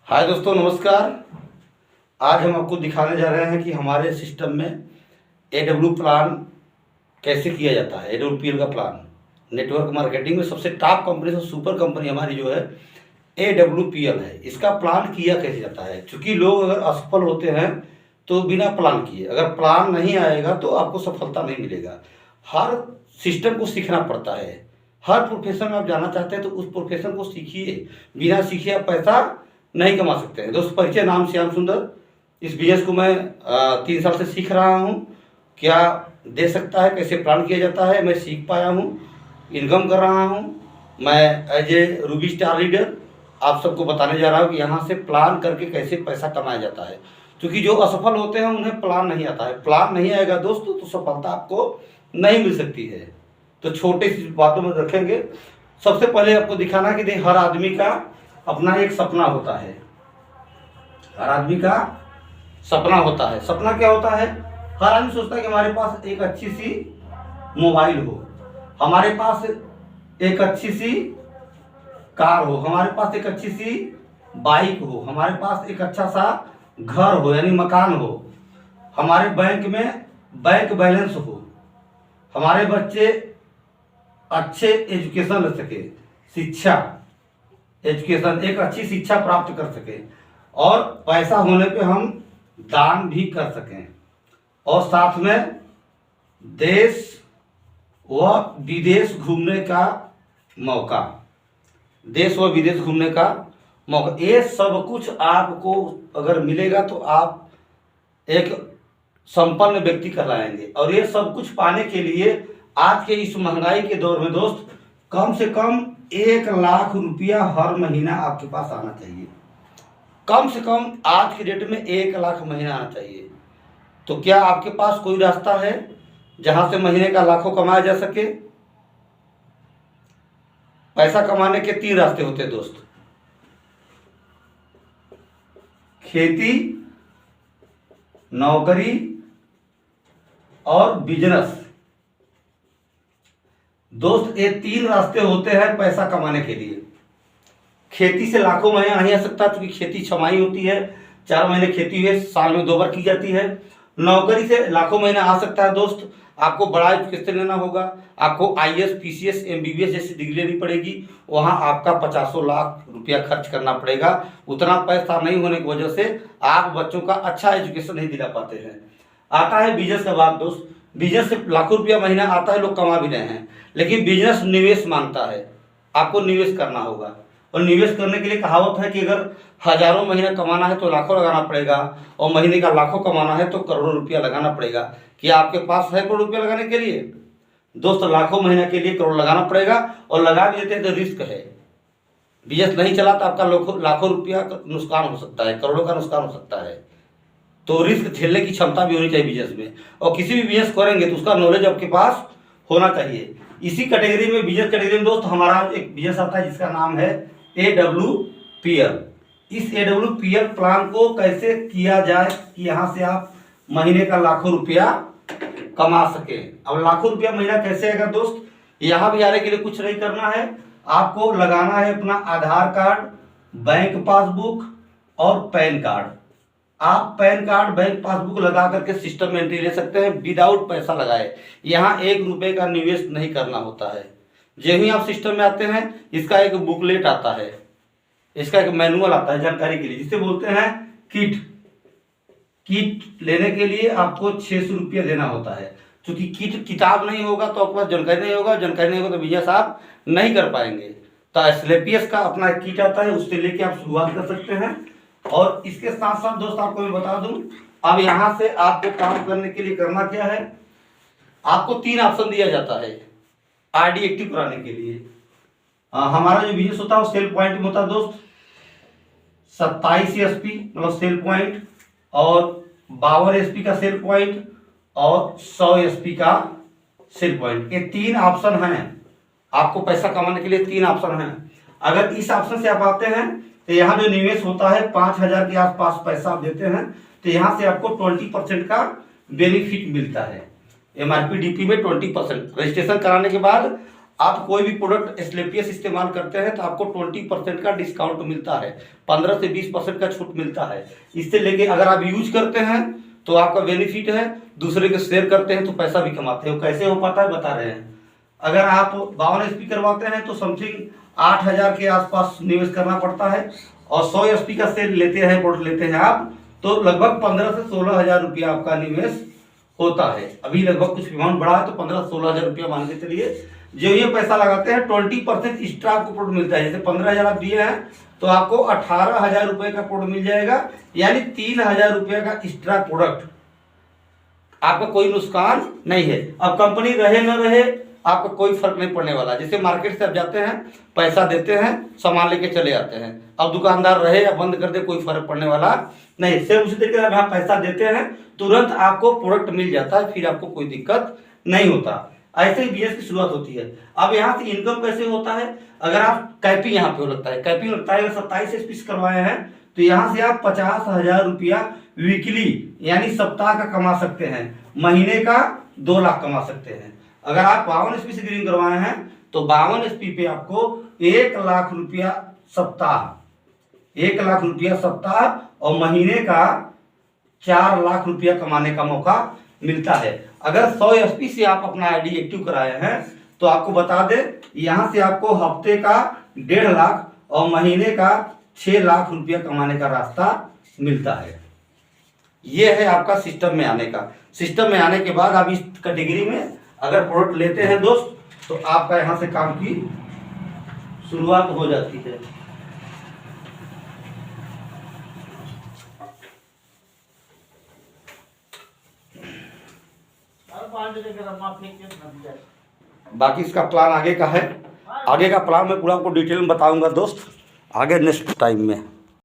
हाय दोस्तों, नमस्कार। आज हम आपको दिखाने जा रहे हैं कि हमारे सिस्टम में AW प्लान कैसे किया जाता है। AWPL का प्लान नेटवर्क मार्केटिंग में सबसे टॉप कंपनी से सुपर कंपनी हमारी जो है AWPL है। इसका प्लान किया कैसे जाता है, क्योंकि लोग अगर असफल होते हैं तो बिना प्लान किए, अगर प्लान नहीं आएगा तो आपको सफलता नहीं मिलेगा। हर सिस्टम को सीखना पड़ता है। हर प्रोफेशन में आप जाना चाहते हैं तो उस प्रोफेशन को सीखिए। बिना सीखे आप पैसा नहीं कमा सकते हैं। दोस्त, परिचय, नाम श्याम सुंदर। इस बिजनेस को मैं 3 साल से सीख रहा हूँ। क्या दे सकता है, कैसे प्लान किया जाता है, मैं सीख पाया हूँ, इनकम कर रहा हूँ। मैं as a ruby star leader आप सबको बताने जा रहा हूँ कि यहाँ से प्लान करके कैसे पैसा कमाया जाता है। क्योंकि जो असफल होते हैं उन्हें प्लान नहीं आता है। प्लान नहीं आएगा दोस्तों तो सफलता आपको नहीं मिल सकती है। तो छोटे सी बातों में रखेंगे। सबसे पहले आपको दिखाना कि देख, हर आदमी का अपना एक सपना होता है। हर आदमी का सपना होता है। सपना क्या होता है? हर आदमी सोचता है कि हमारे पास एक अच्छी सी मोबाइल हो, हमारे पास एक अच्छी सी कार हो, हमारे पास एक अच्छी सी बाइक हो, हमारे पास एक अच्छा सा घर हो यानी मकान हो, हमारे बैंक में बैंक बैलेंस हो, हमारे बच्चे अच्छे एजुकेशन ले सके, एजुकेशन एक अच्छी शिक्षा प्राप्त कर सके, और पैसा होने पे हम दान भी कर सकें, और साथ में देश व विदेश घूमने का मौका, देश व विदेश घूमने का मौका। ये सब कुछ आपको अगर मिलेगा तो आप एक संपन्न व्यक्ति कहलाएंगे। और ये सब कुछ पाने के लिए आज के इस महंगाई के दौर में दोस्त, कम से कम 1 लाख रुपया हर महीना आपके पास आना चाहिए। कम से कम आज के डेट में 1 लाख महीना आना चाहिए। तो क्या आपके पास कोई रास्ता है जहां से महीने का लाखों कमाया जा सके? पैसा कमाने के 3 रास्ते होते हैं दोस्त। खेती, नौकरी और बिजनेस। दोस्त, ये 3 रास्ते होते हैं पैसा कमाने के लिए। खेती से लाखों महीना नहीं आ सकता, क्योंकि खेती छमाही होती है। 4 महीने खेती हुए, साल में 2 बार की जाती है। नौकरी से लाखों महीना आ सकता है दोस्त। आपको बड़ा एजुकेशन लेना होगा, आपको IAS, PCS, MBBS जैसी डिग्री लेनी पड़ेगी। वहां आपका 50 लाख रुपया खर्च करना पड़ेगा। उतना पैसा नहीं होने की वजह से आप बच्चों का अच्छा एजुकेशन नहीं दिला पाते हैं। आता है बिजनेस का बात दोस्त। बिजनेस से लाखों रुपया महीना आता है, लोग कमा भी रहे हैं। लेकिन बिजनेस निवेश मांगता है, आपको निवेश करना होगा। और निवेश करने के लिए कहावत है कि अगर हजारों महीना कमाना है तो लाखों लगाना पड़ेगा, और महीने का लाखों कमाना है तो करोड़ों रुपया लगाना पड़ेगा। क्या आपके पास है करोड़ रुपया लगाने के लिए? दोस्त, लाखों महीना के लिए करोड़ लगाना पड़ेगा, और लगा भी देते हैं तो रिस्क है। बिजनेस नहीं चला तो आपका लाखों रुपया का नुकसान हो सकता है, करोड़ों का नुकसान हो सकता है। तो रिस्क झेलने की क्षमता भी होनी चाहिए बिजनेस में। और किसी भी बिजनेस करेंगे तो उसका नॉलेज आपके पास होना चाहिए। इसी कैटेगरी में, बिजनेस कैटेगरी में दोस्त, हमारा एक बिजनेस आता है जिसका नाम है AWPL। इस AWPL प्लान को कैसे किया जाए कि यहाँ से आप महीने का लाखों रुपया कमा सके। अब लाखों रुपया महीना कैसे आएगा दोस्त? यहाँ भी आने के लिए कुछ नहीं करना है। आपको लगाना है अपना आधार कार्ड, बैंक पासबुक और पैन कार्ड। आप पैन कार्ड, बैंक पासबुक लगा करके सिस्टम में एंट्री ले सकते हैं विदाउट पैसा लगाए। यहाँ 1 रुपये का निवेश नहीं करना होता है। जब ही आप सिस्टम में आते हैं, इसका एक बुकलेट आता है, इसका एक मैनुअल आता है जानकारी के लिए, जिसे बोलते हैं किट। किट लेने के लिए आपको 600 रुपया देना होता है। क्योंकि किट किताब नहीं होगा तो आपके पास जानकारी नहीं होगा, जानकारी नहीं होगा तो बिजनेस आप नहीं कर पाएंगे। तो एस्क्लेपियस का अपना एक किट आता है, उससे लेके आप शुरुआत कर सकते हैं। और इसके साथ साथ दोस्त आपको मैं बता दूं, अब यहां से आपको काम करने के लिए करना क्या है। आपको 3 ऑप्शन दिया जाता है RD एक्टिव कराने के लिए। हमारा जो बिजनेस होता है वो सेल पॉइंट में होता है दोस्त। 27 SP मतलब सेल पॉइंट, और 52 SP का सेल पॉइंट, और 100 SP का सेल पॉइंट। ये 3 ऑप्शन हैं। आपको पैसा कमाने के लिए 3 ऑप्शन हैं। अगर इस ऑप्शन से आप आते हैं तो यहाँ जो निवेश होता है 5000 के आसपास पैसा आप देते हैं, तो यहाँ से आपको 20% का बेनिफिट मिलता है। MRP DP में 20%। रजिस्ट्रेशन कराने के बाद आप कोई भी प्रोडक्ट एसलेपियस इस्तेमाल करते हैं तो आपको 20% का डिस्काउंट मिलता है, 15 से 20% का छूट मिलता है। इससे लेके अगर आप यूज करते हैं तो आपका बेनिफिट है, दूसरे के शेयर करते हैं तो पैसा भी कमाते हो। कैसे हो पाता है बता रहे हैं। अगर आप 52 SP करवाते हैं तो समथिंग 8,000 के आसपास निवेश करना पड़ता है, और 100 SP का सेल लेते हैं, प्रोडक्ट लेते हैं आप, तो लगभग 15 से 16,000 रुपया आपका निवेश होता है। अभी लगभग कुछ अमाउंट बढ़ा है तो 15-16,000 रुपया मान के चलिए। जो ये पैसा लगाते हैं 20% एक्स्ट्रा आपको प्रोडक्ट मिलता है। जैसे 15,000 आप दिए हैं तो आपको 18,000 रुपये का प्रोडक्ट मिल जाएगा, यानी 3,000 रुपये का एक्स्ट्रा प्रोडक्ट। आपका कोई नुकसान नहीं है। अब कंपनी रहे न रहे आपका कोई फर्क नहीं पड़ने वाला। जैसे मार्केट से आप जाते हैं, पैसा देते हैं, सामान लेके चले आते हैं। अब दुकानदार रहे या बंद कर दे, कोई फर्क पड़ने वाला नहीं। सिर्फ उसी तरीके से आप पैसा देते हैं, तुरंत आपको प्रोडक्ट मिल जाता है, फिर आपको कोई दिक्कत नहीं होता। ऐसे ही बिजनेस की शुरुआत होती है। अब यहाँ से इनकम कैसे होता है। अगर आप कैपिंग यहाँ पे लगता है, कैपिंग लगता है, 27 SP करवाए हैं तो यहाँ से आप 50,000 रुपया वीकली यानी सप्ताह का कमा सकते हैं, महीने का 2 लाख कमा सकते हैं। अगर आप 52 SP से ग्रीन करवाए हैं तो 52 SP पे आपको 1 लाख रुपया सप्ताह, 1 लाख रुपया सप्ताह, और महीने का 4 लाख रुपया कमाने का मौका मिलता है। अगर 100 SP से आप अपना ID एक्टिव कराए हैं तो आपको बता दें, यहाँ से आपको हफ्ते का 1.5 लाख और महीने का 6 लाख रुपया कमाने का रास्ता मिलता है। ये है आपका सिस्टम में आने का। सिस्टम में आने के बाद आप इस कैटेगरी में अगर प्रोडक्ट लेते हैं दोस्त, तो आपका यहाँ से काम की शुरुआत हो जाती है। बाकी इसका प्लान आगे का है। आगे का प्लान मैं पूरा आपको डिटेल में बताऊंगा दोस्त, आगे नेक्स्ट टाइम में।